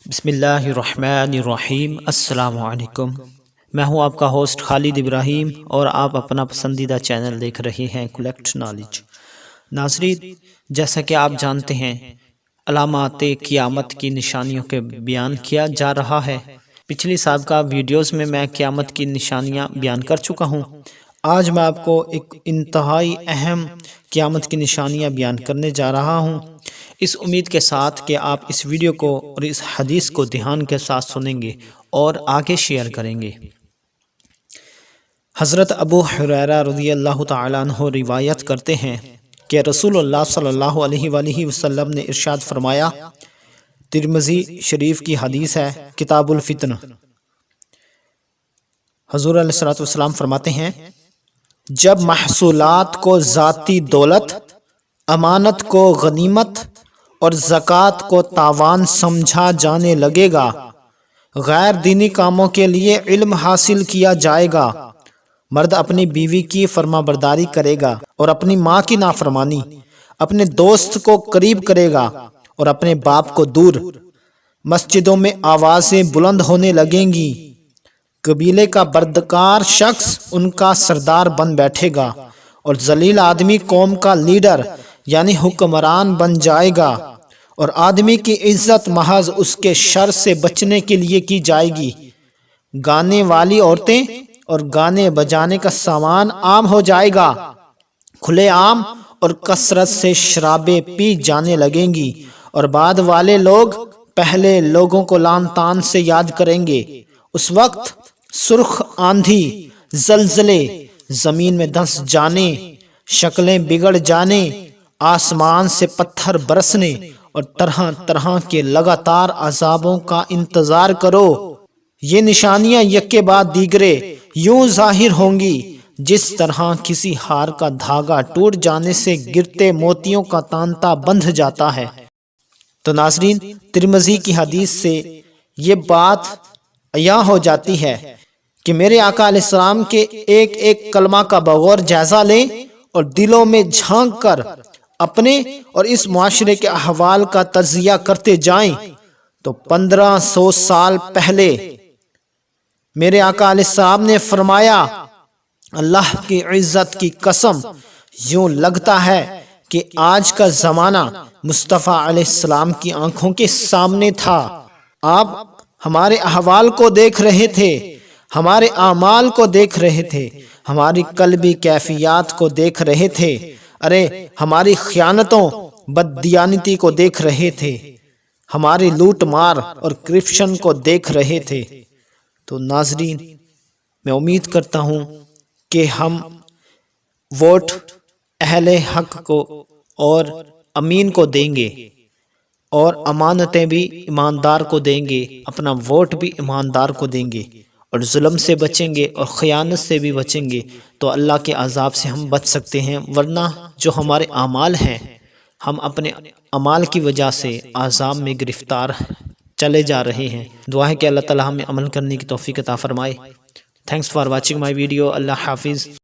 بسم اللہ الرحمن الرحیم۔ السلام علیکم، میں ہوں آپ کا ہوسٹ خالد ابراہیم اور آپ اپنا پسندیدہ چینل دیکھ رہے ہیں کلیکٹ نالج۔ ناظرین، جیسا کہ آپ جانتے ہیں علامات قیامت کی نشانیوں کے بیان کیا جا رہا ہے۔ پچھلی سابقہ ویڈیوز میں قیامت کی نشانیاں بیان کر چکا ہوں۔ آج میں آپ کو ایک انتہائی اہم قیامت کی نشانیاں بیان کرنے جا رہا ہوں، اس امید کے ساتھ کہ آپ اس ویڈیو کو اور اس حدیث کو دھیان کے ساتھ سنیں گے اور آگے شیئر کریں گے۔ حضرت ابو ہریرہ رضی اللہ تعالیٰ عنہ روایت کرتے ہیں کہ رسول اللہ صلی اللہ علیہ وآلہ وسلم نے ارشاد فرمایا، ترمذی شریف کی حدیث ہے، کتاب الفتن۔ حضور علیہ الصلوۃ والسلام فرماتے ہیں، جب محصولات کو ذاتی دولت، امانت کو غنیمت اور زکوٰۃ کو تاوان سمجھا جانے لگے گا، غیر دینی کاموں کے لیے علم حاصل کیا جائے گا، مرد اپنی بیوی کی فرما برداری کرے گا اور اپنی ماں کی نافرمانی، اپنے دوست کو قریب کرے گا اور اپنے باپ کو دور، مسجدوں میں آوازیں بلند ہونے لگیں گی، قبیلے کا بردکار شخص ان کا سردار بن بیٹھے گا اور ذلیل آدمی قوم کا لیڈر یعنی حکمران بن جائے گا، اور آدمی کی عزت محض اس کے شر سے بچنے کے لیے کی جائے گی۔ گانے والی عورتیں اور گانے بجانے کا سامان عام ہو جائے گا، کھلے عام اور کثرت سے شرابیں پی جانے لگیں گی، اور بعد والے لوگ پہلے لوگوں کو لعن طعن سے یاد کریں گے۔ اس وقت سرخ آندھی، زلزلے، زمین میں دھنس جانے، شکلیں بگڑ جانے، آسمان سے پتھر برسنے اور طرح طرح کے لگاتار عذابوں کا انتظار کرو۔ یہ نشانیاں یکے بعد دیگرے یوں ظاہر ہوں گی جس طرح کسی ہار کا دھاگا ٹوٹ جانے سے گرتے موتیوں کا تانتا بندھ جاتا ہے۔ تو ناظرین، ترمذی کی حدیث سے یہ بات عیاں ہو جاتی ہے کہ میرے آقا علیہ السلام کے ایک ایک کلمہ کا بغور جائزہ لیں اور دلوں میں جھانک کر اپنے اور اس معاشرے کے احوال کا تجزیہ کرتے جائیں تو 1500 سال پہلے میرے آقا علیہ السلام نے فرمایا، اللہ کی عزت کی قسم، یوں لگتا ہے کہ آج کا زمانہ مصطفیٰ علیہ السلام کی آنکھوں کے سامنے تھا۔ آپ ہمارے احوال کو دیکھ رہے تھے، ہمارے اعمال کو دیکھ رہے تھے، ہماری قلبی کیفیات کو دیکھ رہے تھے، ارے ہماری خیانتوں، بددیانتی کو دیکھ رہے تھے، ہماری لوٹ مار اور کرپشن کو دیکھ رہے تھے۔ تو ناظرین، میں امید کرتا ہوں کہ ہم ووٹ اہل حق کو اور امین کو دیں گے اور امانتیں بھی ایماندار کو دیں گے، اپنا ووٹ بھی ایماندار کو دیں گے اور ظلم سے بچیں گے اور خیانت سے بھی بچیں گے تو اللہ کے عذاب سے ہم بچ سکتے ہیں۔ ورنہ جو ہمارے اعمال ہیں، ہم اپنے اعمال کی وجہ سے عذاب میں گرفتار چلے جا رہے ہیں۔ دعا ہے کہ اللہ تعالی ہمیں عمل کرنے کی توفیق عطا فرمائے۔ Thanks for watching my video. اللہ حافظ۔